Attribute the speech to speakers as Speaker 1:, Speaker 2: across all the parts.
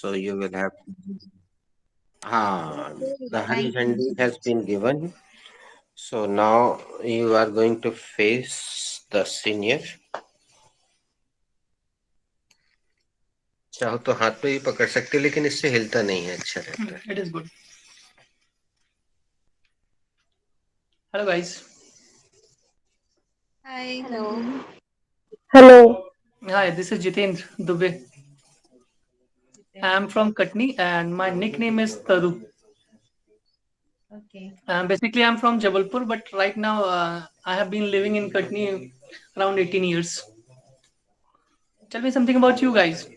Speaker 1: So you will have. The Hari
Speaker 2: Thank you.
Speaker 1: Jhandi has been given. So now you are going to face the senior. चाहो तो हाथ पे भी पकड़ सकते हो, लेकिन इससे हिलता नहीं है, अच्छा रहता है.
Speaker 3: It is good. Hello, guys.
Speaker 2: Hi,
Speaker 4: Hello.
Speaker 5: Hello.
Speaker 3: Hi, this is Jitendra Dubey. I am from Katni, and my nickname is Taru.
Speaker 2: Okay.
Speaker 3: Basically, I'm from Jabalpur, but right now I have been living in Katni around 18 years. Tell me something about you guys.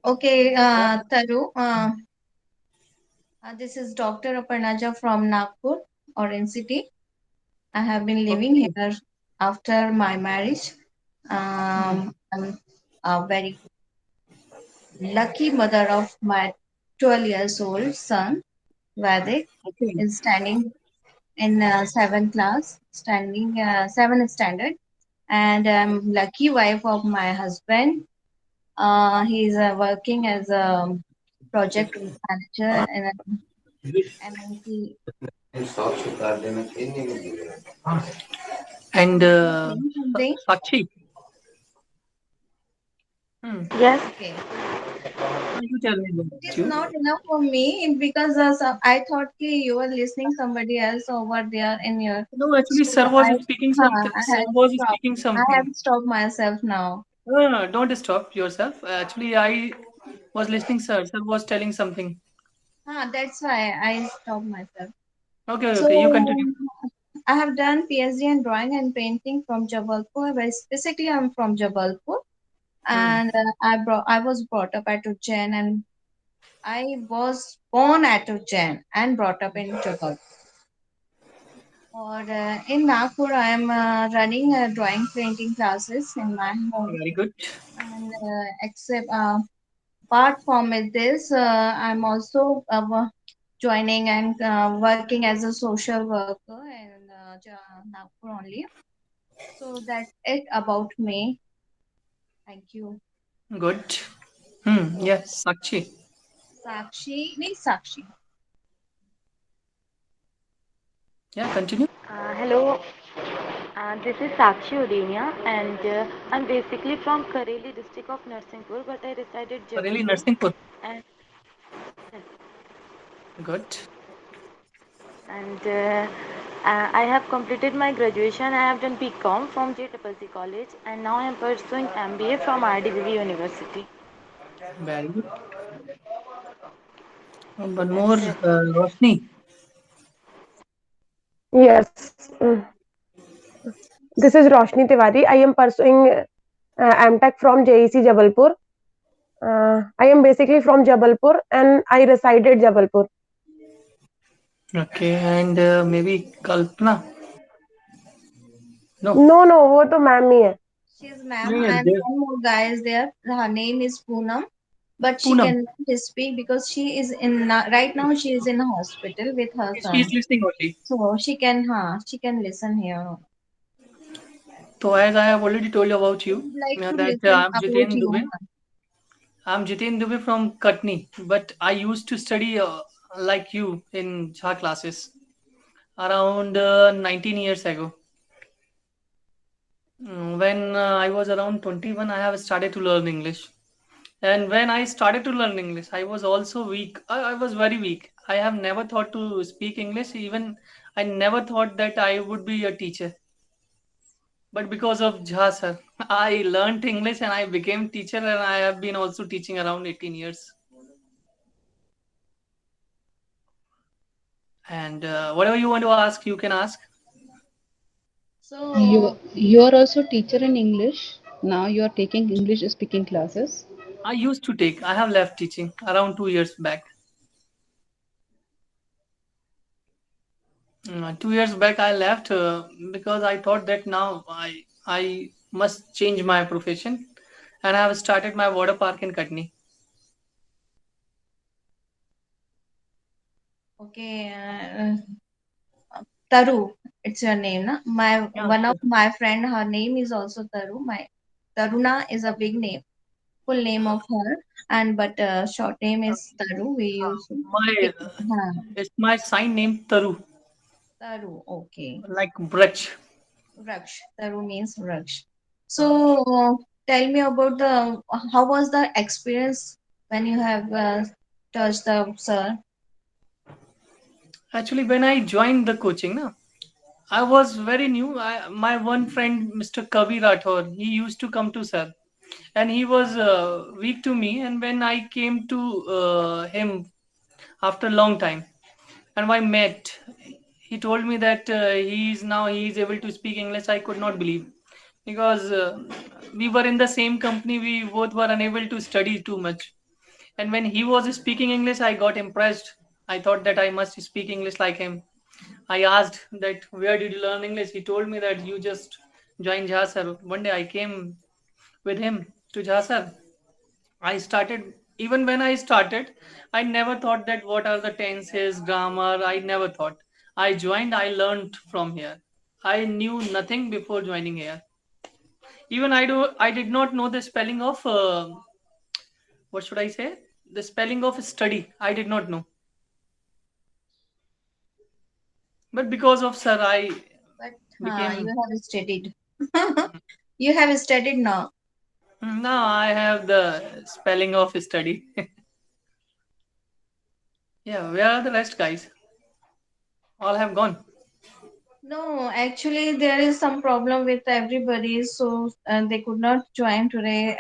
Speaker 2: Okay, Taru, this is Dr. Aparnaja from Nagpur, Orange City. I have been living
Speaker 3: Okay.
Speaker 2: here after my marriage.
Speaker 3: Hmm.
Speaker 2: I'm a very lucky mother of my 12 years old son, Vadik,
Speaker 3: Okay.
Speaker 2: is standing in seventh class, standing seventh standard, and I'm lucky wife of my husband. He's working as a project manager in an MNC.
Speaker 3: And
Speaker 2: You were saying something?
Speaker 3: Sakshi, hmm.
Speaker 4: Yes.
Speaker 2: Okay.
Speaker 3: You tell me
Speaker 2: It
Speaker 3: about
Speaker 2: is
Speaker 3: you.
Speaker 2: not enough for me because I thought ki you were listening somebody else over there in your.
Speaker 3: No, actually,
Speaker 2: So
Speaker 3: sir was speaking something.
Speaker 2: I
Speaker 3: Sir
Speaker 2: had
Speaker 3: was
Speaker 2: stopped.
Speaker 3: speaking
Speaker 2: I
Speaker 3: something.
Speaker 2: have stopped myself now.
Speaker 3: No, no, no, don't stop yourself. Actually, I was listening, sir. Sir was telling something.
Speaker 2: That's why I stopped myself.
Speaker 3: Okay,
Speaker 2: So
Speaker 3: okay, you continue.
Speaker 2: I have done PhD in drawing and painting from Jabalpur. Very specifically, I'm from Jabalpur,
Speaker 3: Hmm.
Speaker 2: and I was brought up at Ujjain, and I was born at Ujjain and brought up in Jabalpur. Or in Nagpur, I am running drawing painting classes in my home.
Speaker 3: Very good.
Speaker 2: And except apart from it, this I'm also joining and working as a social worker in Nagpur only. So that's it about me. Thank you.
Speaker 3: Good. Hmm. Yes, Sakshi.
Speaker 2: Sakshi, nee Sakshi.
Speaker 3: Yeah, continue.
Speaker 4: Hello. This is Sakshi Udenia, and I'm basically from Kareli district of Narsinghpur, but I resided
Speaker 3: Really,
Speaker 4: Jabalpur.
Speaker 3: Narsinghpur.
Speaker 4: And
Speaker 3: Good.
Speaker 4: and I have completed my graduation. I have done BCom from JCC College, and now I am pursuing MBA from RDBB University.
Speaker 3: Very good. One more,
Speaker 4: That's it.
Speaker 3: Roshni.
Speaker 5: Yes. This is Roshni Tiwari. I am pursuing MTech from JEC Jabalpur. I am basically from Jabalpur and I resided Jabalpur.
Speaker 3: Okay, and maybe Kalpana. No.
Speaker 5: No, वो तो ma'am ही है.
Speaker 2: She's ma'am,
Speaker 3: No,
Speaker 2: and
Speaker 3: there.
Speaker 2: one more guy is there. Her name is Poonam, but she
Speaker 3: Poonam.
Speaker 2: cannot speak because she is in right now. She is in a hospital with her
Speaker 3: She is
Speaker 2: son,
Speaker 3: listening only.
Speaker 2: so she can listen here.
Speaker 3: So as I have already told you about
Speaker 2: I
Speaker 3: you,
Speaker 2: would like to
Speaker 3: that
Speaker 2: listen
Speaker 3: I'm
Speaker 2: about
Speaker 3: Jiten
Speaker 2: you.
Speaker 3: Dubey. I'm Jiten Dubey from Katni, but I used to study like you in Jha classes around 19 years ago. When I was around 21, I have started to learn English. And when I started to learn English, I was also weak. I was very weak. I have never thought to speak English. Even I never thought that I would be a teacher. But because of Jha sir, I learned English and I became teacher and I have been also teaching around 18 years. And whatever you want to ask, you can ask.
Speaker 2: So
Speaker 6: You are also teacher in English. Now you are taking English speaking classes.
Speaker 3: I used to take, I have left teaching around 2 years back. 2 years back, I left because I thought that now I must change my profession and I have started my water park in Katni.
Speaker 2: okay, Taru, it's your name, na? My
Speaker 3: Yeah,
Speaker 2: one of
Speaker 3: sure.
Speaker 2: my friend, her name is also Taru. My Taruna is a big name, full name of her, and but short name is Taru. We use
Speaker 3: My it's my sign name Taru,
Speaker 2: Taru. Okay,
Speaker 3: like Brach.
Speaker 2: Raksh. Taru means Raksh. So tell me about the how was the experience when you have touched the sir?
Speaker 3: Actually, when I joined the coaching, na, I was very new. My one friend, Mr. Kavi Rathore, he used to come to sir, and he was weak to me. And when I came to him after a long time, and I met, he told me that he is able to speak English. I could not believe because we were in the same company. We both were unable to study too much. And when he was speaking English, I got impressed. I thought that I must speak English like him. I asked that where did you learn English? He told me that you just joined Jhasar. One day I came with him to Jhasar. I started even when I started, I never thought that what are the tenses, grammar. I never thought. I joined. I learned from here. I knew nothing before joining here. Even I did not know the spelling of what should I say? The spelling of study. I did not know. But because of sir, I
Speaker 2: But you
Speaker 3: became.
Speaker 2: have studied. You have studied now.
Speaker 3: Now I have the spelling of study. Yeah, where are the rest guys? All have gone.
Speaker 2: No, actually, there is some problem with everybody, so they could not join today.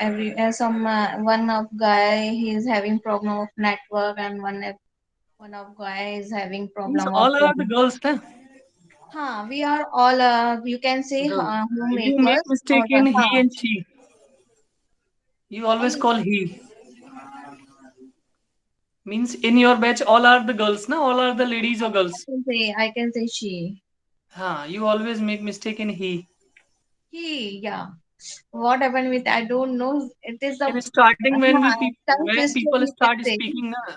Speaker 2: Some one of guy he is having problem of network, and one of guy is having
Speaker 3: Means
Speaker 2: problem of.
Speaker 3: all are the girls, huh?
Speaker 2: We are all you can say
Speaker 3: Girls. You make
Speaker 2: homemakers or
Speaker 3: mistake in he and she. You always
Speaker 2: only
Speaker 3: call he. Means in your batch, all are the girls, na? All are the ladies or girls.
Speaker 2: I can say she.
Speaker 3: You always make mistake in he.
Speaker 2: He, yeah. What happened with I don't know. It is the
Speaker 3: In starting,
Speaker 2: tongue
Speaker 3: when
Speaker 2: twister
Speaker 3: people
Speaker 2: you can
Speaker 3: start
Speaker 2: say.
Speaker 3: speaking, na,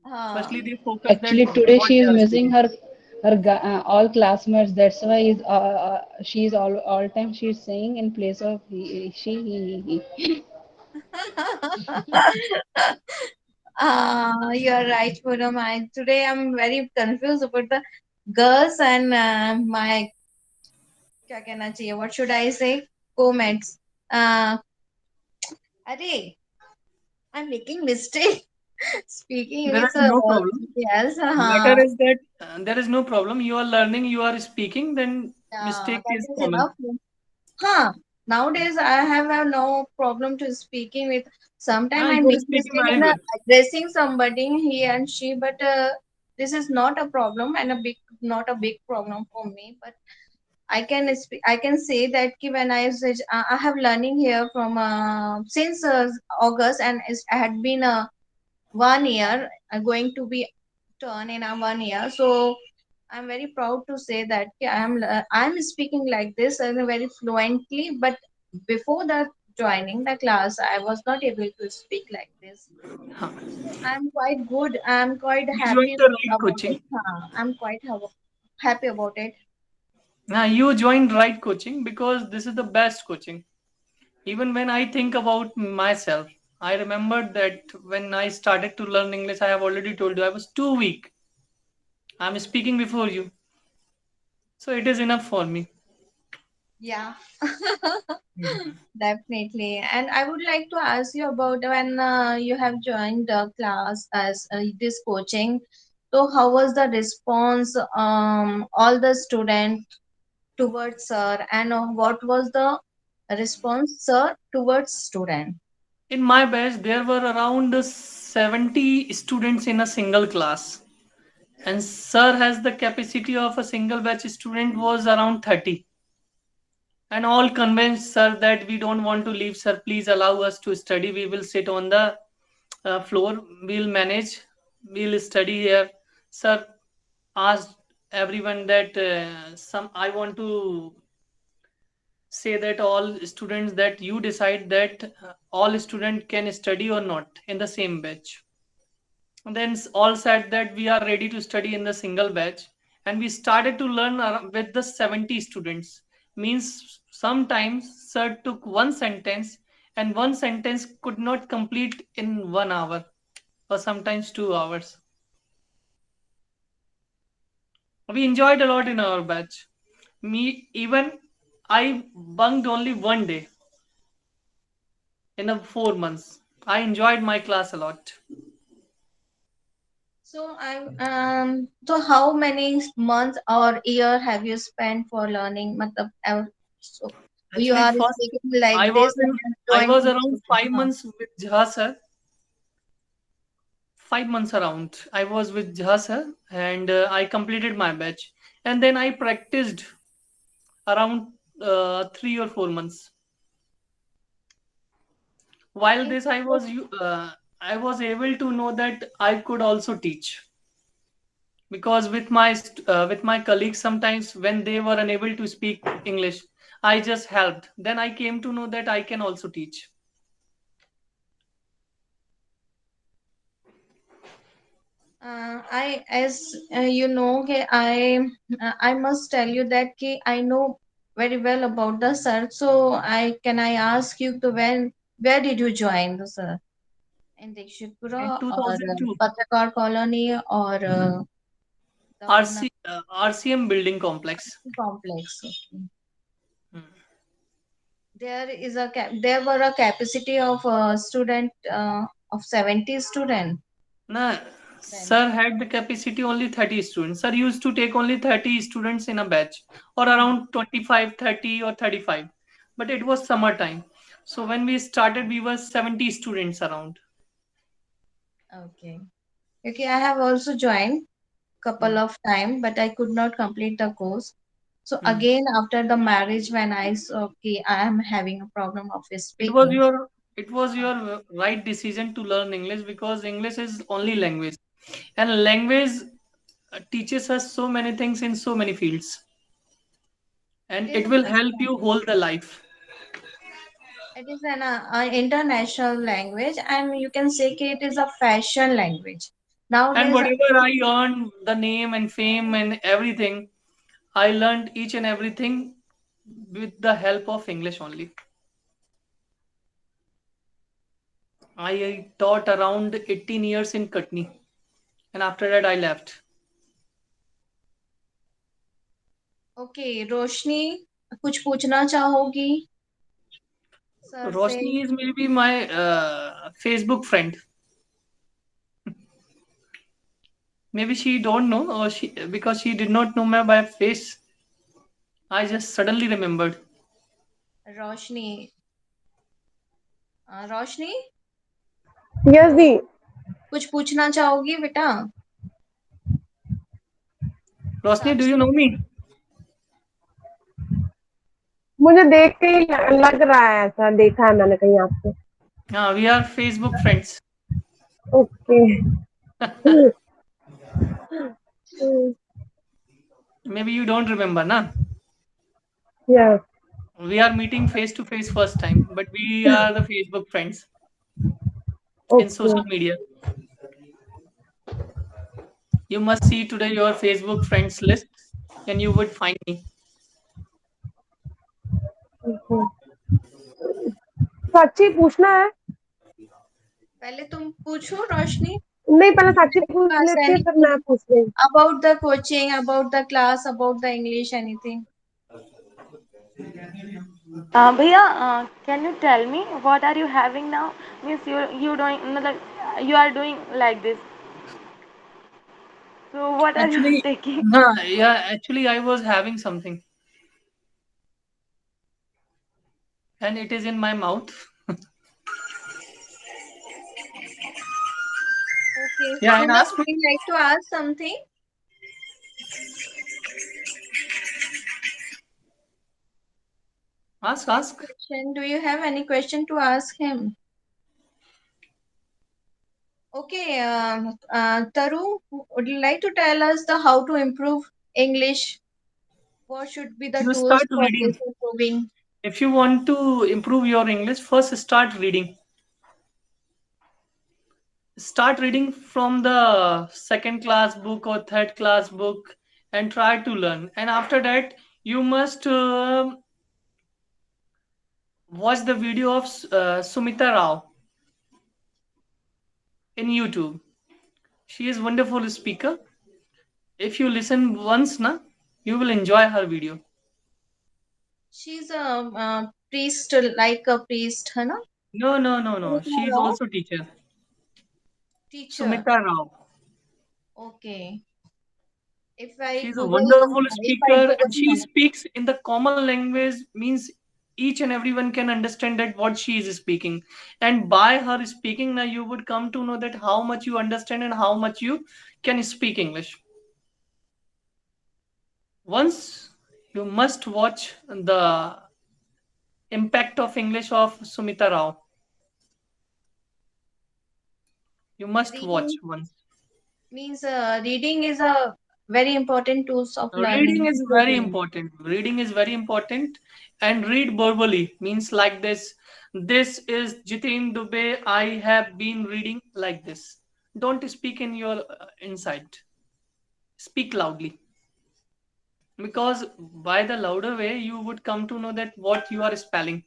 Speaker 2: Uh,
Speaker 3: firstly they focus that
Speaker 6: Actually, today
Speaker 3: what
Speaker 6: she
Speaker 3: they
Speaker 6: is
Speaker 3: are
Speaker 6: missing
Speaker 3: speaking.
Speaker 6: her all classmates. That's why she is all time she's saying in place of she he.
Speaker 2: you're right, Puram. Today I'm very confused about the girls and my क्या कहना चाहिए? What should I say? Comments. Uh, अरे, I'm making mistake speaking
Speaker 3: There
Speaker 2: with
Speaker 3: is no problem.
Speaker 2: else.
Speaker 3: Matter is that there is no problem. You are learning, you are speaking, then
Speaker 2: Yeah,
Speaker 3: mistake
Speaker 2: that
Speaker 3: is
Speaker 2: is
Speaker 3: common.
Speaker 2: enough. Nowadays I have no problem to speaking with. Sometimes I
Speaker 3: You are
Speaker 2: make
Speaker 3: speaking
Speaker 2: mistake
Speaker 3: very
Speaker 2: in
Speaker 3: good.
Speaker 2: addressing somebody, he and she, but this is not a problem and not a big problem for me. But I can say that ki when I have learning here from since August, and I had been 1 year going to be turn in a 1 year. So I'm very proud to say that I'm speaking like this and very fluently. But before that joining the class, I was not able to speak like this.
Speaker 3: Huh.
Speaker 2: I'm quite good. I'm quite
Speaker 3: You joined
Speaker 2: happy
Speaker 3: the right
Speaker 2: about
Speaker 3: coaching.
Speaker 2: it. I'm quite happy about it.
Speaker 3: Now you joined right coaching because this is the best coaching. Even when I think about myself, I remember that when I started to learn English, I have already told you I was too weak. I'm speaking before you. So it is enough for me.
Speaker 2: Yeah.
Speaker 3: Mhm.
Speaker 2: Definitely. And I would like to ask you about when you have joined the class as this coaching. So how was the response all the student towards sir, and what was the response sir towards student?
Speaker 3: In my batch, there were around 70 students in a single class. And sir has the capacity of a single batch student was around 30. And all convinced sir that we don't want to leave, sir. Please allow us to study. We will sit on the floor. We'll manage. We'll study here. Sir asked everyone that some. I want to say that all students that you decide that all student can study or not in the same batch. And then all said that we are ready to study in the single batch, and we started to learn with the 70 students. Means Sometimes sir took one sentence, and one sentence could not complete in 1 hour or sometimes 2 hours. We enjoyed a lot in our batch. I bunked only one day in 4 months. I enjoyed my class a lot.
Speaker 2: So how many months or year have you spent for learning? So you
Speaker 3: Actually,
Speaker 2: are
Speaker 3: first
Speaker 2: speaking like
Speaker 3: I
Speaker 2: this
Speaker 3: was
Speaker 2: and
Speaker 3: in
Speaker 2: then
Speaker 3: I was
Speaker 2: joining.
Speaker 3: around 5 months with Jha sir. 5 months around. I was with Jha sir, and I completed my batch, and then I practiced around 3 or 4 months. While this, I was able to know that I could also teach, because with my colleagues, sometimes when they were unable to speak English, I just helped. Then I came to know that I can also teach.
Speaker 2: As you know, I must tell you that I know very well about the sir. So I ask you to where did you join the sir? In
Speaker 3: In
Speaker 2: Dikshitpura or
Speaker 3: 2002,
Speaker 2: Patrakar Colony or the one
Speaker 3: RCM building complex.
Speaker 2: complex? Okay.
Speaker 3: Hmm.
Speaker 2: There were a capacity of student of 70 student
Speaker 3: Nah,
Speaker 2: then.
Speaker 3: sir had the capacity only 30 students. Sir used to take only 30 students in a batch, or
Speaker 2: Hmm.
Speaker 3: around 25, 30, or 35. But it was summertime. So when we started, we were 70 students around.
Speaker 2: Okay. Okay, I have also joined couple
Speaker 3: Hmm.
Speaker 2: of time, but I could not complete the course. So
Speaker 3: Hmm.
Speaker 2: again, after the marriage, when I saw okay, I am having a problem of
Speaker 3: It was
Speaker 2: speaking.
Speaker 3: your it was your right decision to learn English, because English is only language, and language teaches us so many things in so many fields,
Speaker 2: It
Speaker 3: and
Speaker 2: is
Speaker 3: it
Speaker 2: a,
Speaker 3: will help you hold the life.
Speaker 2: it is an international language, and you can say it is a fashion language.
Speaker 3: And
Speaker 2: Nowadays,
Speaker 3: whatever I earned, the name and fame and everything, I learned each and everything with the help of English only. I taught around 18 years in Katni, and after that I left.
Speaker 2: okay, रोशनी कुछ पूछना चाहोगी sir से?
Speaker 3: Roshni is maybe my Facebook friend. Maybe she don't know, or she because she did not know me by face. I just suddenly remembered.
Speaker 2: Roshni Roshni
Speaker 5: Yes, Di.
Speaker 2: कुछ पूछना चाहोगी बेटा?
Speaker 3: Roshni, do you
Speaker 2: Sakshi
Speaker 3: know me?
Speaker 5: मुझे देख के ही लग रहा है, ऐसा देखा है मैंने कहीं आपको.
Speaker 3: We are Facebook friends.
Speaker 5: Okay.
Speaker 3: Maybe you don't remember, na?
Speaker 5: Yeah.
Speaker 3: We are meeting face to face first time, but we are the Facebook friends in social
Speaker 5: Okay.
Speaker 3: media. You must see today your Facebook friends list, and you would find me.
Speaker 5: Okay. साक्षी पूछना है?
Speaker 2: पहले तुम पूछो रोशनी
Speaker 5: नहीं, पहले साक्षी पूछ
Speaker 2: class
Speaker 5: लेती है, फिर
Speaker 2: anything
Speaker 5: मैं पूछ रही हूँ.
Speaker 2: about the coaching, about the class, about the English, anything.
Speaker 4: Bhaiya, can you tell me what are you having now? Means you doing मतलब you are doing like this. So what are you
Speaker 3: Actually,
Speaker 4: taking?
Speaker 3: nah, yeah, actually, I was having something, and it is in my mouth.
Speaker 2: Okay,
Speaker 3: Yeah, and
Speaker 2: Suna,
Speaker 3: ask
Speaker 2: would
Speaker 3: me.
Speaker 2: you like to ask something? Any
Speaker 3: Ask.
Speaker 2: question? Do you have any question to ask him? Okay, Taru, would you like to tell us the how to improve English? What should be the
Speaker 3: You
Speaker 2: tools
Speaker 3: start
Speaker 2: for
Speaker 3: reading.
Speaker 2: this improving?
Speaker 3: If you want to improve your English, first start reading. Start reading from the second class book or third class book, and try to learn. And after that, you must watch the video of Sumita Rao in YouTube. She is wonderful speaker. If you listen once, na, you will enjoy her video.
Speaker 2: She's a priest, like a priest, है ना?
Speaker 3: No, no, no, no.
Speaker 2: Sumita
Speaker 3: She is
Speaker 2: Rao,
Speaker 3: also teacher.
Speaker 2: teacher.
Speaker 3: Sumita Rao.
Speaker 2: Okay. If I
Speaker 3: She's a
Speaker 2: Google,
Speaker 3: wonderful
Speaker 2: if I
Speaker 3: speaker and she
Speaker 2: Google,
Speaker 3: speaks in the common language, means each and everyone can understand that what she is speaking. And by her speaking, now you would come to know that how much you understand and how much you can speak English. Once you must watch the impact of English of Sumita Rao. You must watch
Speaker 2: reading
Speaker 3: once.
Speaker 2: means reading is a very important tools of
Speaker 3: Reading
Speaker 2: learning,
Speaker 3: is very
Speaker 2: improving.
Speaker 3: important. Reading is very important, and read verbally means like this. This is Jitin Dubey. I have been reading like this. Don't speak in your inside. Speak loudly, because by the louder way you would come to know that what you are spelling,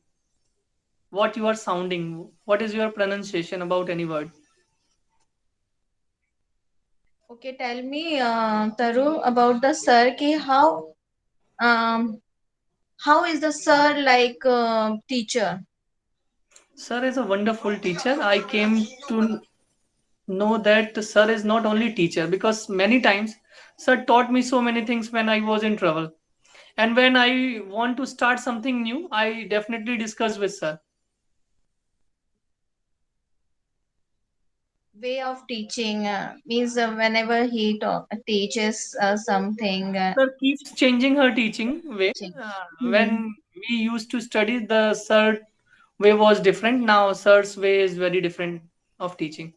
Speaker 3: what you are sounding, what is your pronunciation about any word.
Speaker 2: Okay, tell me, Taru, about the sir. Ki um how is the sir like teacher?
Speaker 3: Sir is a wonderful teacher. I came to know that sir is not only teacher, because many times sir taught me so many things when I was in trouble, and when I want to start something new I definitely discuss with sir.
Speaker 2: Way of teaching means whenever he teaches something.
Speaker 3: Sir keeps changing her teaching way. When
Speaker 2: Hmm.
Speaker 3: we used to study, the sir way was different. Now sir's way is very different of teaching.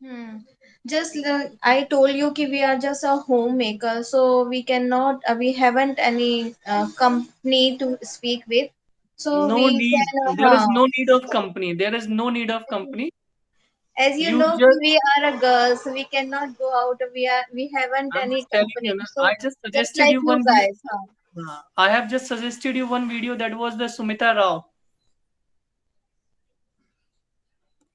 Speaker 2: Hmm. Just I told you कि we are just a homemaker, so we cannot, we haven't any company to speak with, so
Speaker 3: No
Speaker 2: we
Speaker 3: need,
Speaker 2: can,
Speaker 3: there is no need of company, there is no need of company.
Speaker 2: as you
Speaker 3: You
Speaker 2: know, कि
Speaker 3: just,
Speaker 2: we are a girl, so we cannot go out. We haven't
Speaker 3: I'm
Speaker 2: any
Speaker 3: just telling
Speaker 2: company,
Speaker 3: you, na,
Speaker 2: so
Speaker 3: I just
Speaker 2: just
Speaker 3: suggested
Speaker 2: like
Speaker 3: you
Speaker 2: you
Speaker 3: one video.
Speaker 2: guys, huh?
Speaker 3: I have just suggested you one video, that was the Sumita Rao.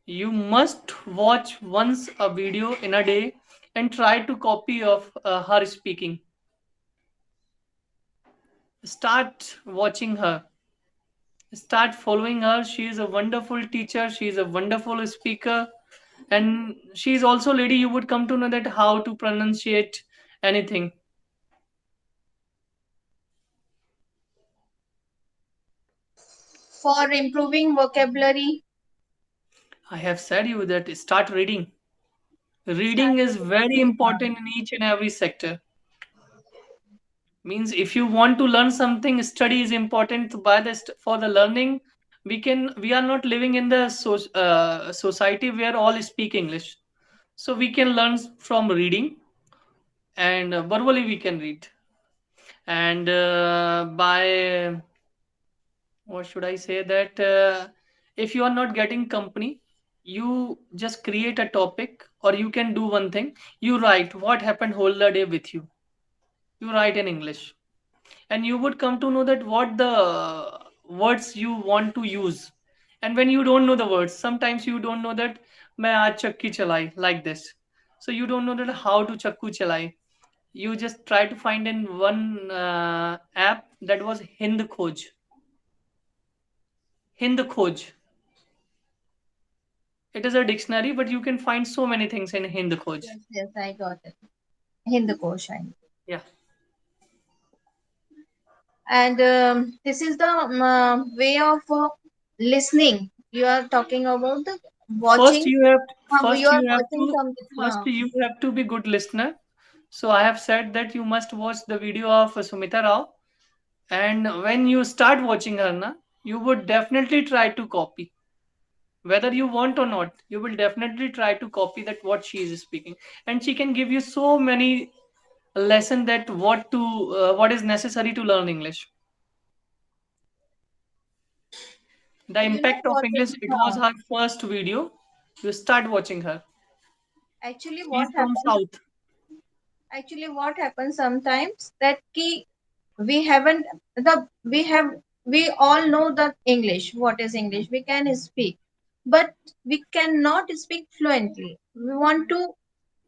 Speaker 3: You must watch once a video in a day and try to copy of her speaking. Start watching her. Start following her. She is a wonderful teacher. She is a wonderful speaker, and she is also lady. You would come to know that how to pronunciate anything.
Speaker 2: For improving vocabulary.
Speaker 3: I have said you that start reading.
Speaker 2: Start
Speaker 3: Reading is very
Speaker 2: reading.
Speaker 3: important in each and every sector. Means if you want to learn something, study is important. By the for the learning, we are not living in the society where all speak English, so we can learn from reading, and verbally we can read. And by, what should I say, that if you are not getting company, you just create a topic, or you can do one thing. You write what happened whole the day with you. You write in English, and you would come to know that what the words you want to use. And when you don't know the words, sometimes you don't know that मैं आज चक्की चलाई like this, so you don't know that how to चक्कू चलाई. You just try to find in one app, that was Hind Khoj. It is a dictionary, but you can find so many things in Hind Khoj.
Speaker 2: Yes, yes, I got it. Hindu Koshan.
Speaker 3: Yeah.
Speaker 2: And this is the way of listening. You are talking about the
Speaker 3: First
Speaker 2: watching.
Speaker 3: you have
Speaker 2: You
Speaker 3: first
Speaker 2: are
Speaker 3: you have
Speaker 2: watching
Speaker 3: to
Speaker 2: something.
Speaker 3: first you have to be good listener. So I have said that you must watch the video of Sumita Rao, and when you start watching her, na, you would definitely try to copy. Whether you want or not, you will definitely try to copy that what she is speaking, and she can give you so many lesson that what is necessary to learn English. The
Speaker 2: You know
Speaker 3: impact of
Speaker 2: what?
Speaker 3: English. It was her first video. You start watching her.
Speaker 2: Actually,
Speaker 3: She's
Speaker 2: what
Speaker 3: from
Speaker 2: happens?
Speaker 3: South.
Speaker 2: Actually, what happens sometimes that we haven't we have we all know the English. What is English? We can speak, but we cannot speak fluently. We want to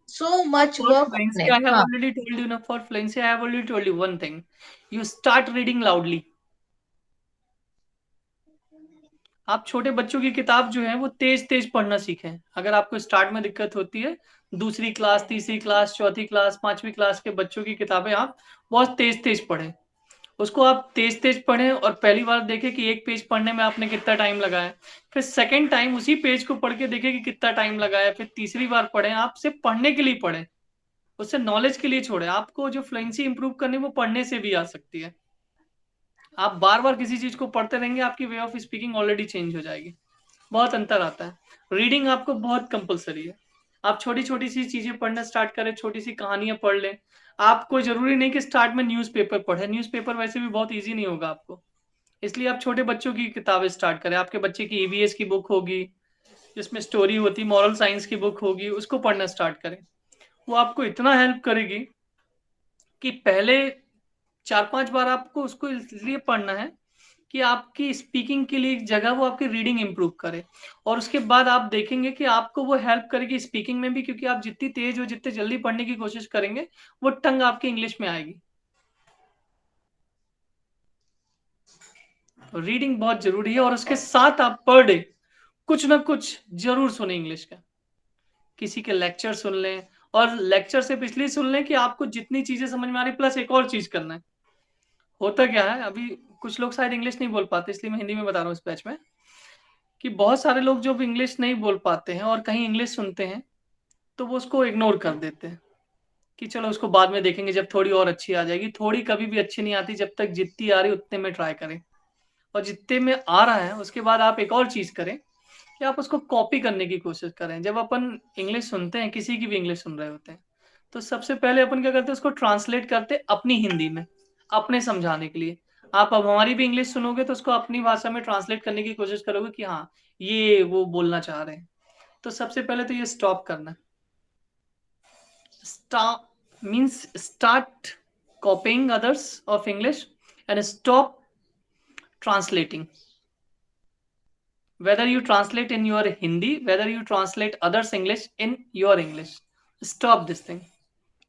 Speaker 2: so much
Speaker 3: For
Speaker 2: work on
Speaker 3: fluency,
Speaker 2: it.
Speaker 3: I have already told you. Now, for fluency, I have already told you one thing. You start reading loudly. आप छोटे बच्चों की किताब जो है वो तेज तेज पढ़ना सीखें। अगर आपको स्टार्ट में दिक्कत होती है, दूसरी क्लास, तीसरी क्लास, चौथी क्लास, पांचवी क्लास के बच्चों की किताबें आप बहुत तेज तेज पढ़ें। उसको आप तेज तेज पढ़ें और पहली बार देखें कि एक पेज पढ़ने में आपने कितना टाइम लगाया। फिर सेकेंड टाइम उसी पेज को पढ़ के देखें कि कितना टाइम लगाया। फिर तीसरी बार पढ़ें। आप सिर्फ पढ़ने के लिए पढ़ें, उससे नॉलेज के लिए छोड़ें। आपको जो फ्लुएंसी इंप्रूव करनी है वो पढ़ने से भी आ सकती है। आप बार बार किसी चीज को पढ़ते रहेंगे, आपकी way of speaking already change हो जाएगी। बहुत अंतर आता है। रीडिंग आपको बहुत कंपलसरी है। आप छोटी छोटी सी चीजें पढ़ना स्टार्ट करें, छोटी सी कहानियां पढ़ लें। आपको जरूरी नहीं कि स्टार्ट में न्यूज़पेपर पढ़े। न्यूज़पेपर वैसे भी बहुत ईजी नहीं होगा आपको, इसलिए आप छोटे बच्चों की किताबें स्टार्ट करें। आपके बच्चे की ईवीएस की बुक होगी जिसमें स्टोरी होती, मॉरल साइंस की बुक होगी, उसको पढ़ना स्टार्ट करें। वो आपको इतना हेल्प करेगी कि पहले 4-5 बार आपको उसको इसलिए पढ़ना है कि आपकी स्पीकिंग के लिए एक जगह वो आपकी रीडिंग इंप्रूव करे, और उसके बाद आप देखेंगे कि आपको वो हेल्प करेगी स्पीकिंग में भी, क्योंकि आप जितनी तेज हो, जितने जल्दी पढ़ने की कोशिश करेंगे, वो टंग आपकी इंग्लिश में आएगी। तो रीडिंग बहुत जरूरी है, और उसके साथ आप पर डे कुछ ना कुछ जरूर सुने इंग्लिश का। किसी के लेक्चर सुन लें, और लेक्चर सिर्फ इसलिए सुन लें कि आपको जितनी चीजें समझ में आ रही प्लस एक और चीज करना है। होता क्या है, अभी कुछ लोग शायद इंग्लिश नहीं बोल पाते, इसलिए मैं हिंदी में बता रहा हूँ इस बैच में, कि बहुत सारे लोग जो इंग्लिश नहीं बोल पाते हैं और कहीं इंग्लिश सुनते हैं तो वो उसको इग्नोर कर देते हैं कि चलो उसको बाद में देखेंगे जब थोड़ी और अच्छी आ जाएगी। थोड़ी कभी भी अच्छी नहीं आती, जब तक जितनी आ रही उतने में ट्राई करें, और जितने में आ रहा है उसके बाद आप एक और चीज करें कि आप उसको कॉपी करने की कोशिश करें। जब अपन इंग्लिश सुनते हैं, किसी की भी इंग्लिश सुन रहे होते हैं, तो सबसे पहले अपन क्या करते हैं, उसको ट्रांसलेट करते अपनी हिंदी में, अपने समझाने के लिए। आप अब हमारी भी इंग्लिश सुनोगे तो उसको अपनी भाषा में ट्रांसलेट करने की कोशिश करोगे कि हाँ ये वो बोलना चाह रहे हैं। तो सबसे पहले तो ये स्टॉप करना। Stop means start copying others of English and stop translating. Whether you translate in your Hindi, whether you translate others English in your English, stop this thing.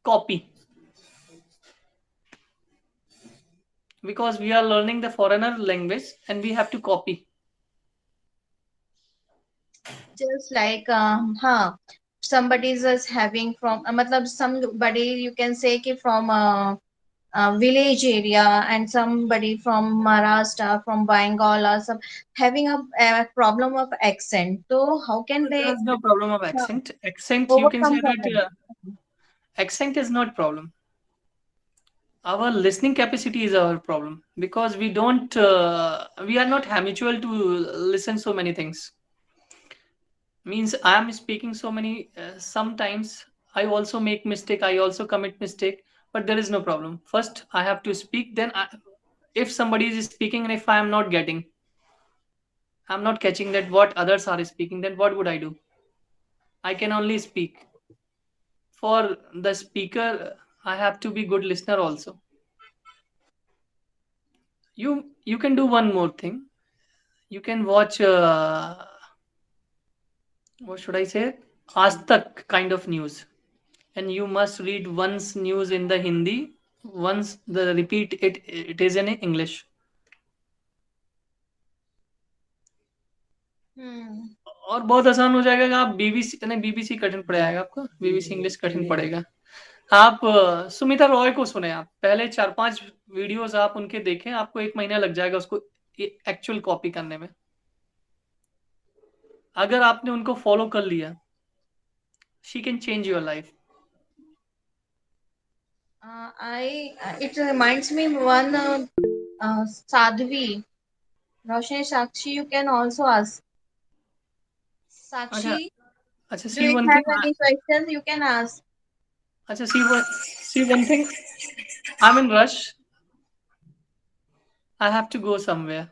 Speaker 3: Copy. Because we are learning the foreigner language and we have to copy.
Speaker 2: Just like somebody is just having from matlab somebody you can say ki from village area, and somebody from Maharashtra, from Bengal, or some having a problem of accent. So how can
Speaker 3: There
Speaker 2: they
Speaker 3: is no problem of accent. Accent, you can
Speaker 2: overcome
Speaker 3: say
Speaker 2: from
Speaker 3: that
Speaker 2: it?
Speaker 3: accent is not problem. Our listening capacity is our problem, because we don't we are not habitual to listen so many things. Means I am speaking so many, sometimes I also make mistake, I also commit mistake, but there is no problem. First I have to speak, then if somebody is speaking and if I am not getting, I'm not catching that what others are speaking, then what would I do? I can only speak. For the speaker, I have to be good listener also. You can do one more thing. You can watch what should I say, Aaj Tak kind of news, and you must read once news in the Hindi, once the repeat it is in English. और बहुत आसान हो जाएगा कि आप BBC, नहीं BBC कठिन पड़ेगा आपको, बीबीसी इंग्लिश कठिन पड़ेगा। आप सुमिता रॉय को सुने, आप पहले 4-5 वीडियोस आप उनके देखें, आपको 1 महीना लग जाएगा उसको एक्चुअल कॉपी करने में। अगर आपने उनको फॉलो कर लिया, she can change your life.
Speaker 2: It reminds me one Sadhvi, Roshni Sakshi. You can also ask
Speaker 3: अच्छा
Speaker 2: Sakshi.
Speaker 3: अच्छा,
Speaker 2: Do
Speaker 3: see
Speaker 2: you
Speaker 3: one
Speaker 2: have
Speaker 3: thing.
Speaker 2: any questions? You can ask.
Speaker 3: अच्छा, see one thing, I am in rush, I have to go somewhere.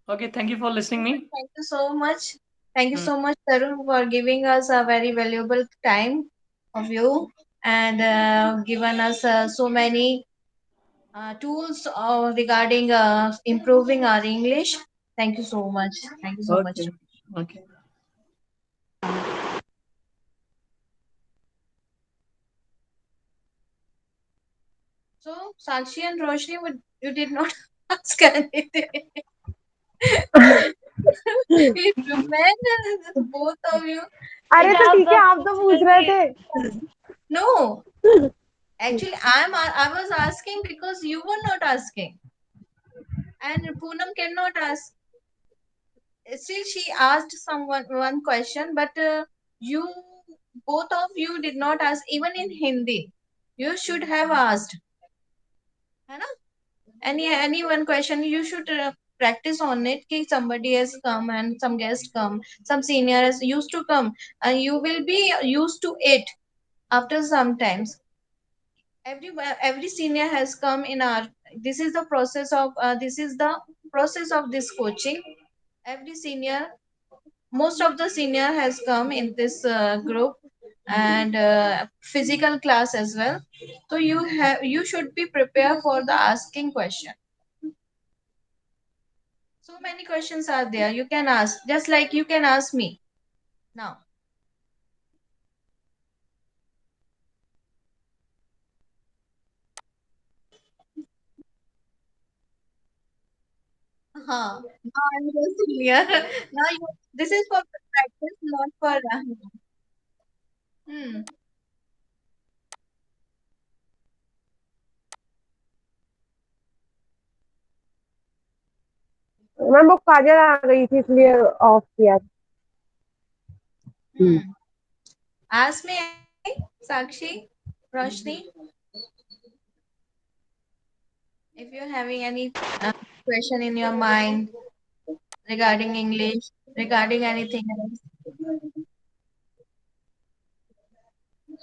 Speaker 3: Okay, thank you for listening me.
Speaker 2: Thank you so much. Thank you so much, Tarun, for giving us a very valuable time of you, and given us so many tools regarding improving our English. Thank you so much. Thank you so much.
Speaker 3: Okay. Okay.
Speaker 2: So, Sakshi and Roshni, you did not ask anything. It remained both of you.
Speaker 5: अरे तो
Speaker 4: आप
Speaker 5: ठीक है,
Speaker 4: बस
Speaker 5: आप तो
Speaker 4: पूछ
Speaker 5: पूछ
Speaker 4: रहे
Speaker 5: रहे
Speaker 4: थे।
Speaker 5: थे।
Speaker 2: No, actually, I was asking because you were not asking, and Poonam cannot ask. Still, she asked someone one question, but you both of you did not ask even in Hindi. You should have asked. है ना? Any one question you should practice on it. Ki somebody has come and some guest come, some senior has used to come, and you will be used to it after some times. Every senior has come in our. This is the process of this coaching. Every senior, most of the senior has come in this group, and physical class as well. So you should be prepared for the asking question. So many questions are there you can ask, just like you can ask me now. Now I'm just clear. Now this is for practice, not for hmm.
Speaker 5: Ma'am वो काजल आ गई थी इसलिए of किया।
Speaker 2: Hmm. Ask me anything, Sakshi, Roshni, if you're having any question in your mind regarding English, regarding anything else.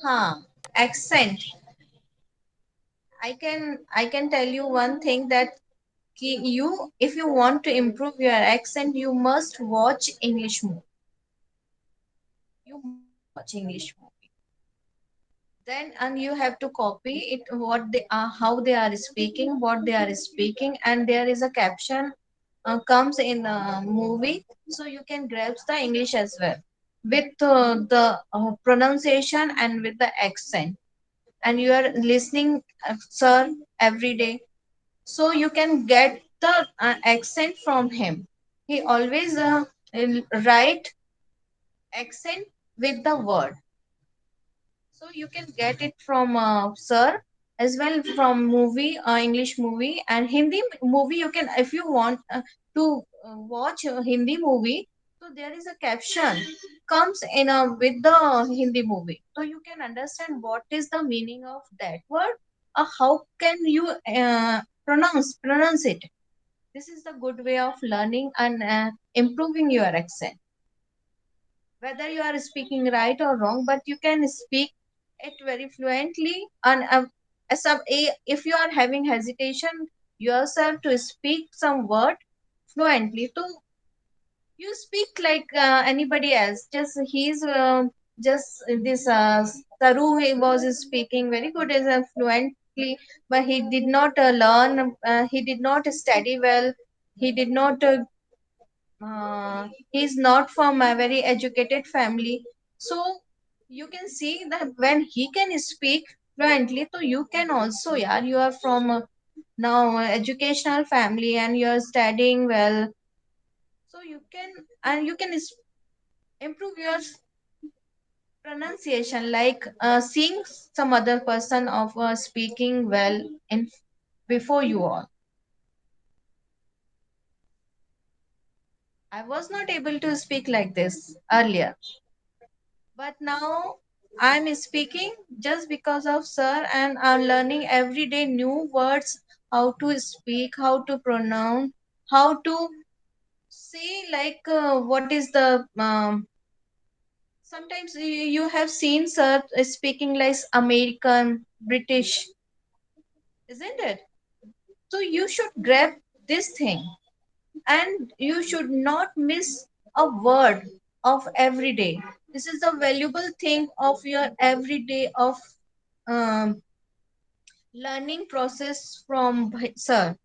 Speaker 2: Huh. Accent. I can tell you one thing that you, if you want to improve your accent, you must watch English movie. You must watch English movie. Then and you have to copy it what they are, how they are speaking, what they are speaking, and there is a caption comes in a movie, so you can grasp the English as well with the pronunciation and with the accent. And you are listening, sir, every day, so you can get the accent from him. He always write accent with the word, so you can get it from sir as well, from movie, English movie and Hindi movie. You can, if you want to watch a Hindi movie, so there is a caption comes in with the Hindi movie, so you can understand what is the meaning of that word, how can you pronounce it. This is the good way of learning and improving your accent, whether you are speaking right or wrong, but you can speak it very fluently. And if you are having hesitation yourself to speak some word fluently, to you speak like anybody else. Just he's just this Taru, he was speaking very good as a fluently, but he did not learn. He did not study well. He did not he's not from a very educated family. So you can see that when he can speak fluently, so you can also, yeah, you are from now educational family and you are studying well, so you can, and you can improve your pronunciation, like seeing some other person of speaking well in before you all. I was not able to speak like this earlier, but now I'm speaking just because of sir, and I'm learning every day new words, how to speak, how to pronounce, how to say, like what is the sometimes you have seen sir speaking like American, British, isn't it? So you should grab this thing, and you should not miss a word of every day. This is the valuable thing of your everyday of um, learning process from sir,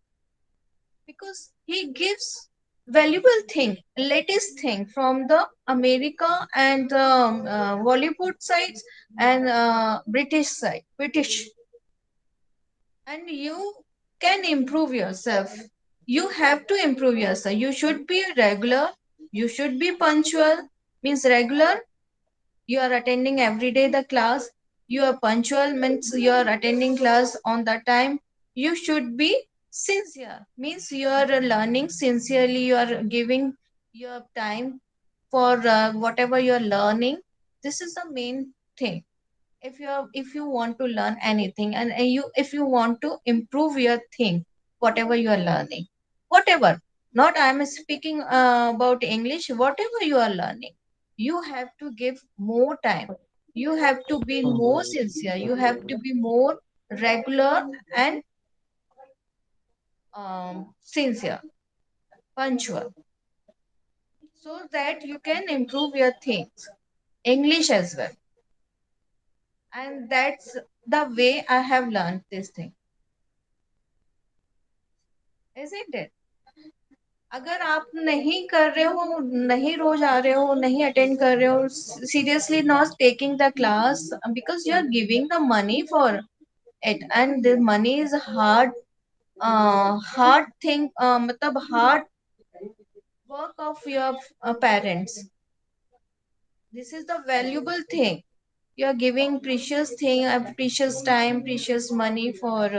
Speaker 2: because he gives valuable thing, latest thing from the America and Bollywood sides and British, and you can improve yourself. You have to improve yourself. You should be regular. You should be punctual. Means regular. You are attending every day the class. You are punctual means you are attending class on the time. You should be sincere means you are learning sincerely. You are giving your time for whatever you are learning. This is the main thing. If you want to learn anything, and you if you want to improve your thing, whatever you are learning, whatever, not I am speaking about English, whatever you are learning, you have to give more time. You have to be more sincere. You have to be more regular and sincere, punctual, so that you can improve your things, English as well. And that's the way I have learned this thing, isn't it? अगर आप नहीं कर रहे हो, नहीं रोज आ रहे हो, नहीं अटेंड कर रहे हो, seriously not taking the class, because you are giving the money for it, and the money is hard thing, मतलब hard work of your parents. This is the valuable thing. You are giving precious thing, precious time, precious money for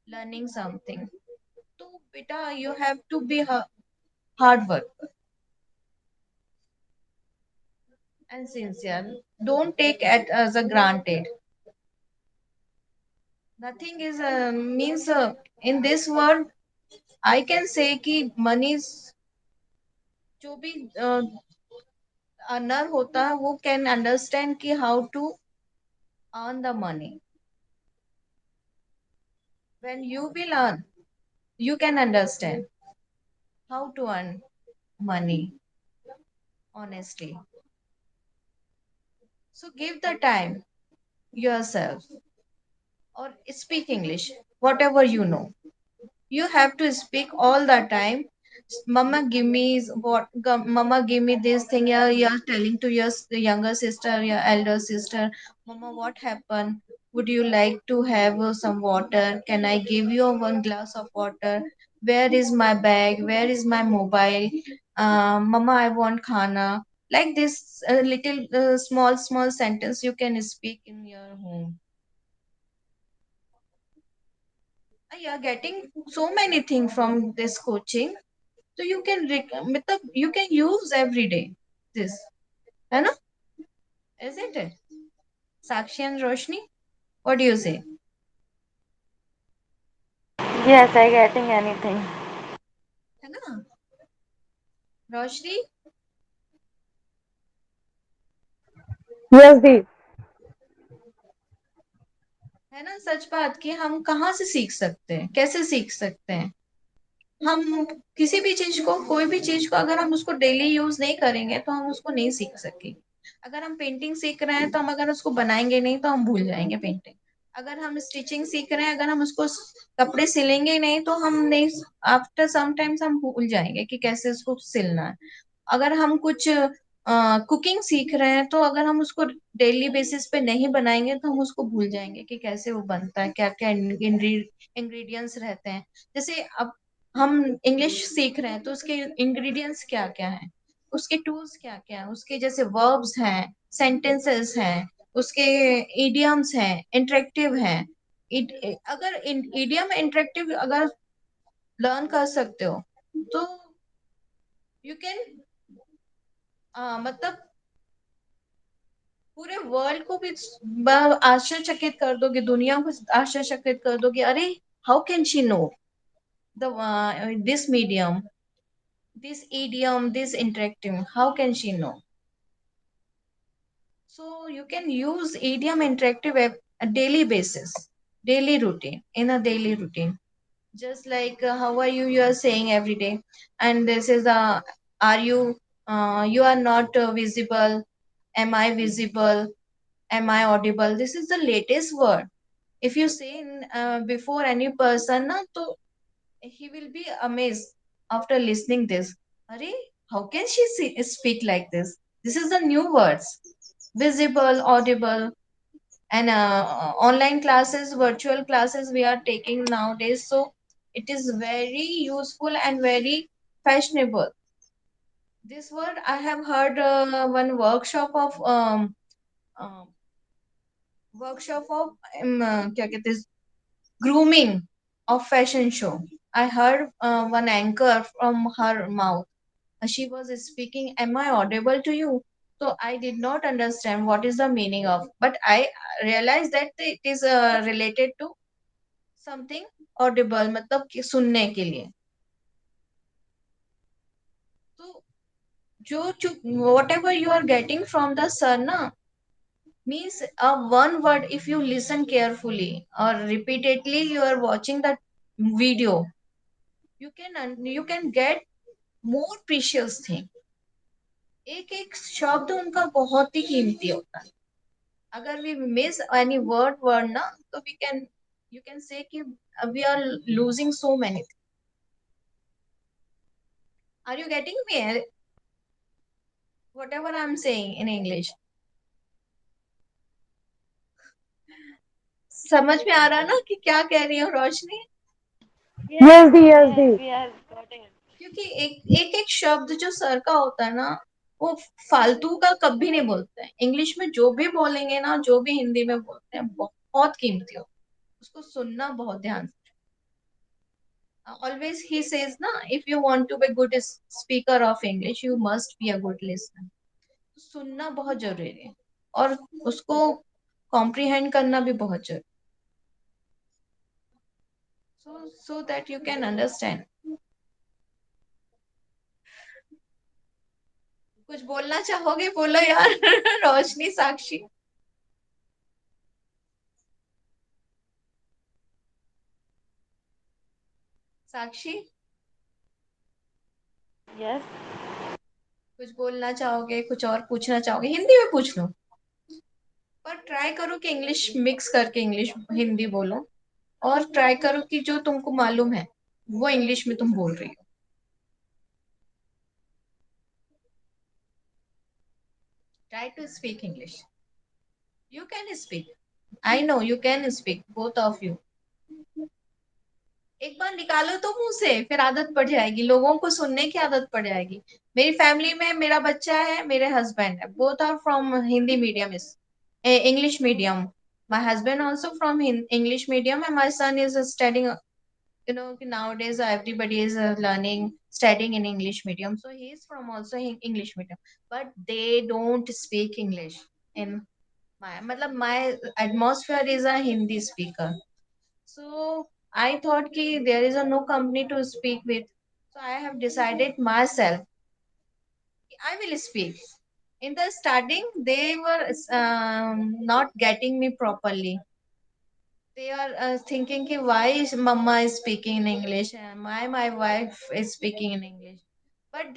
Speaker 2: learning something. So beta, you have to be hard work and sincere. Don't take it as a granted. Nothing is means in this world. I can say कि money जो भी earner होता है वो can understand कि how to earn the money. When you will earn, you can understand how to earn money honestly. So give the time yourself, or speak English, whatever you know. You have to speak all the time. Mama give me mama give me this thing. You're telling to your younger sister, your elder sister, mama, what happened? Would you like to have some water? Can I give you one glass of water? Where is my bag? Where is my mobile? Mama, I want khana. Like this little small sentence you can speak in your home. You are getting so many things from this coaching, so you can मतलब you can use every day this, है ना? Isn't it? Sakshi and Roshni, what do you say?
Speaker 4: Yes, I getting anything.
Speaker 2: है ना? Roshni,
Speaker 5: Yes, Di.
Speaker 2: है ना? सच बात कि हम कहाँ से सीख सकते हैं, कैसे सीख सकते हैं? हम किसी भी चीज को, कोई भी चीज को अगर हम उसको डेली यूज नहीं करेंगे तो हम उसको नहीं सीख सकेंगे. अगर हम पेंटिंग सीख रहे हैं तो हम अगर उसको बनाएंगे नहीं तो हम भूल जाएंगे पेंटिंग. अगर हम स्टिचिंग सीख रहे हैं, अगर हम उसको कपड़े सिलेंगे नहीं तो हम नहीं, आफ्टर सम टाइम्स हम भूल जाएंगे कि कैसे उसको सिलना है. अगर हम कुछ कुकिंग सीख रहे हैं तो अगर हम उसको डेली बेसिस पे नहीं बनाएंगे तो हम उसको भूल जाएंगे कि कैसे वो बनता है, क्या क्या इंग्रेडिएंट्स रहते हैं. जैसे अब हम इंग्लिश सीख रहे हैं तो उसके इंग्रेडिएंट्स क्या क्या हैं, उसके टूल्स क्या क्या हैं, उसके जैसे वर्ब्स हैं, सेंटेंसेस हैं, उसके इडियम्स हैं, इंटरेक्टिव हैं. अगर इडियम इंटरेक्टिव अगर लर्न कर सकते हो तो यू कैन मतलब पूरे वर्ल्ड को भी आश्चर्यचकित कर दोगे, दुनिया को आश्चर्यचकित कर दोगे. अरे, how can she know the this medium, this idiom, this interactive, how can she know? So you can use idiom interactive at a daily basis, daily routine, in a daily routine. Just like how are you? You are saying every day, and this is are you? You are not visible. Am I visible? Am I audible? This is the latest word. If you say before any person na, to he will be amazed after listening this. Arey, how can she speak like this? This is the new words, visible, audible, and online classes, virtual classes we are taking nowadays. So it is very useful and very fashionable. This word I have heard one uh, workshop of क्या कहते हैं, grooming of fashion show. I heard one anchor from her mouth. She was speaking, am I audible to you? So I did not understand what is the meaning of, but I realized that it is related to something audible, मतलब कि सुनने के लिए. तो जो whatever you are getting from the sir na, means one word, if you listen carefully or repeatedly you are watching that video, you can get more precious thing. एक एक शब्द उनका बहुत ही कीमती होता है. अगर we miss any word ना, तो you can say कि we are losing so many things. Are you getting me? Whatever I'm saying in English, समझ में आ रहा ना कि क्या कह रही हूँ रोशनी?
Speaker 5: Yes, the yes, the.
Speaker 4: We are getting it.
Speaker 2: क्योंकि एक शब्द जो सर का होता है ना, वो फालतू का कभी नहीं बोलते हैं. इंग्लिश में जो भी बोलेंगे ना, जो भी हिंदी में बोलते हैं, बहुत कीमती हो. उसको सुनना बहुत ध्यान से. Always he says na, if you want to be good speaker of English, you must be a good listener. सुनना बहुत जरूरी है और उसको comprehend करना भी बहुत जरूरी. So that you can understand. कुछ बोलना चाहोगे? बोलो यार. रोशनी, साक्षी. साक्षी,
Speaker 4: Yes.
Speaker 2: कुछ बोलना चाहोगे? कुछ और पूछना चाहोगे? हिंदी में पूछ लो, पर ट्राई करो कि इंग्लिश मिक्स करके इंग्लिश हिंदी बोलो, और ट्राई करो कि जो तुमको मालूम है वो इंग्लिश में तुम बोल रही हो. Try to speak English. You can speak. I know you can speak, both of you. एक बार निकालो तो मुंह से, फिर आदत पड़ जाएगी, लोगों को सुनने की आदत पड़ जाएगी. मेरी फैमिली में मेरा बच्चा है, मेरे हस्बैंड है, both are from Hindi medium, English medium. My husband also from English medium, and my son is studying. Nowadays everybody is learning, studying in English medium, so he is from also English medium, but they don't speak English. In my atmosphere is a Hindi speaker. So I thought ki there is a no company to speak with. So I have decided myself I will speak. In the starting, they were not getting me properly. They are thinking ki why is mama is speaking in English and my wife is speaking in English. But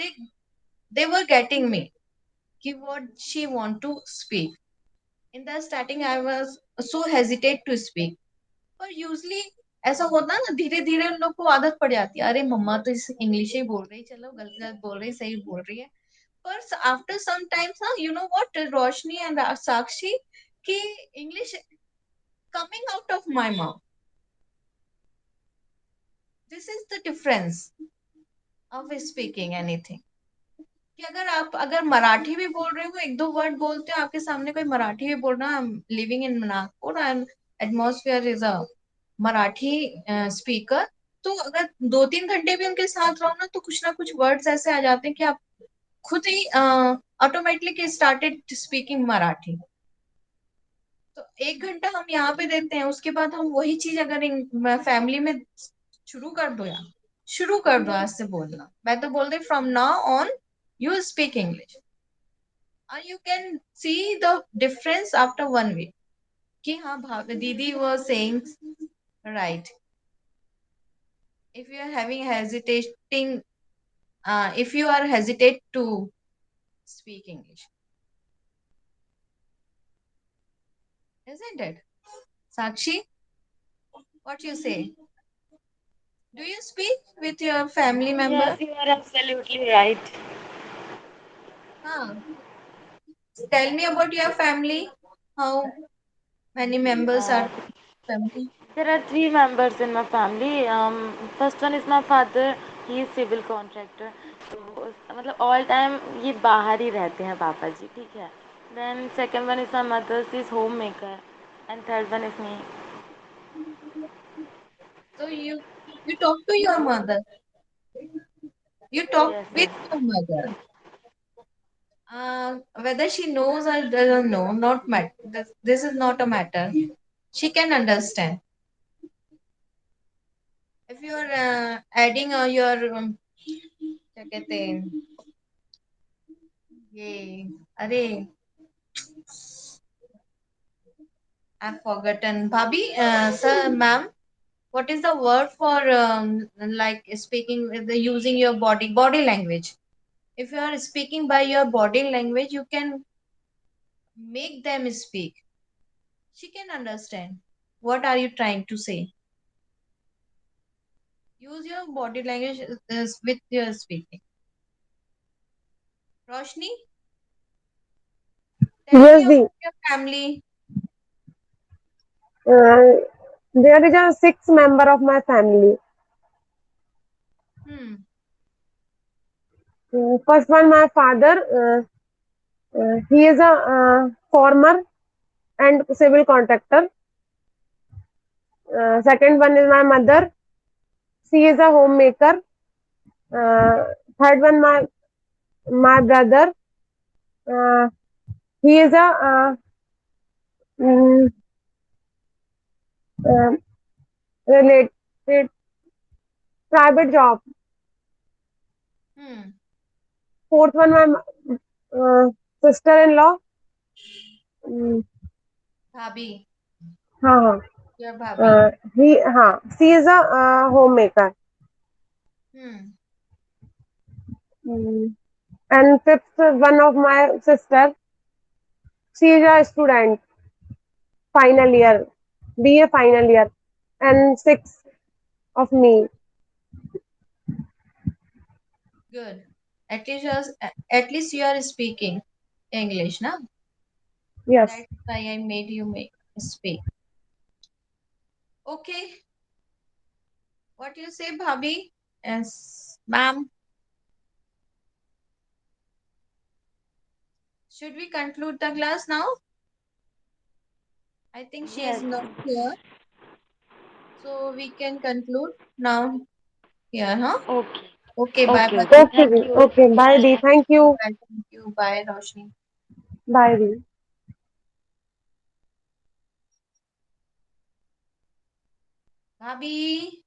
Speaker 2: they were getting me ki what she want to speak. In the starting, I was so hesitate to speak. पर usually ऐसा होता है ना, धीरे धीरे उन लोग को आदत पड़ जाती है, अरे मम्मा तो इस इंग्लिश ही बोल रही, चलो गलत गलत बोल रही, सही बोल रही है. पर आफ्टर सम टाइम्स ना, you know what, Roshni and Sakshi, कि English coming out of my mouth. This is the difference of speaking anything. कि अगर मराठी भी बोल रहे हो, एक दो वर्ड बोलते हो, आपके सामने कोई मराठी भी बोल रहा है, living in Nagpur and atmosphere is a Marathi speaker, तो अगर 2-3 घंटे भी उनके साथ रहो ना, तो कुछ ना कुछ वर्ड्स ऐसे आ जाते हैं कि आप खुद ही ऑटोमेटिकली स्टार्टेड स्पीकिंग मराठी. तो 1 घंटा हम यहाँ पे देते हैं, उसके बाद हम वही चीज अगर फैमिली में शुरू कर दो, यार शुरू कर दो आज से बोलना. मैं तो बोल रही, from now on you speak English, and you can see the difference after 1 week. कि हाँ भाभी दीदी was saying right. If you are having hesitating, if you are hesitate to speak English, isn't it, Sakshi? What you say? Do you speak with your family member?
Speaker 4: Yes, you are absolutely right.
Speaker 2: Huh. Tell me about your family. How many members
Speaker 4: Uh,
Speaker 2: are family?
Speaker 4: there are three members in my family. First one is my father. He is civil contractor. तो मतलब all time ये बाहर ही रहते हैं पापा जी, ठीक है. Then second one is my mother. She is homemaker. And third one is me.
Speaker 2: So you talk to your mother. You talk
Speaker 4: Yes,
Speaker 2: with
Speaker 4: yes.
Speaker 2: your mother. Whether she knows or doesn't know, not matter. This is not a matter. She can understand. If you are adding your क्या कहते हैं ये अरे I've forgotten. Bhabhi, sir, ma'am, what is the word for like speaking with the using your body language? If you are speaking by your body language, you can make them speak. She can understand. What are you trying to say? Use your body language with your speaking. Roshni, tell me
Speaker 5: Yes,
Speaker 2: about
Speaker 5: the
Speaker 2: your family.
Speaker 5: there is a six member of my family.
Speaker 2: Hmm.
Speaker 5: First one, my father. He is a farmer and civil contractor. Second one is my mother. She is a homemaker. Third one, my brother. Uh, he is a mm, uh, related private job.
Speaker 2: Hmm.
Speaker 5: Fourth one, my uh, sister-in-law. Mm,
Speaker 2: Bhabhi,
Speaker 5: हाँ
Speaker 2: your
Speaker 5: हाँ
Speaker 2: Bhabhi.
Speaker 5: she is a homemaker.
Speaker 2: Hmm.
Speaker 5: Mm. And fifth one of my sister, she is a student, final year, BA final year. And sixth of me.
Speaker 2: Good. At least you are speaking English, na?
Speaker 5: Yes.
Speaker 2: That's why I made you make speak. Okay. What you say, Bhabhi? Yes, ma'am. Should we conclude the class now? I think she is
Speaker 4: Yes.
Speaker 2: not here, so we can conclude now here, huh?
Speaker 4: Okay.
Speaker 2: Okay. Bye,
Speaker 4: Okay,
Speaker 2: bye.
Speaker 4: okay.
Speaker 5: Okay,
Speaker 4: Thank
Speaker 5: Dee.
Speaker 4: you.
Speaker 5: Okay. Bye, Dee.
Speaker 4: Bye.
Speaker 5: Thank you.
Speaker 2: Bye. Thank you. Bye, Roshni.
Speaker 5: Bye, Dee.
Speaker 2: Bhabhi.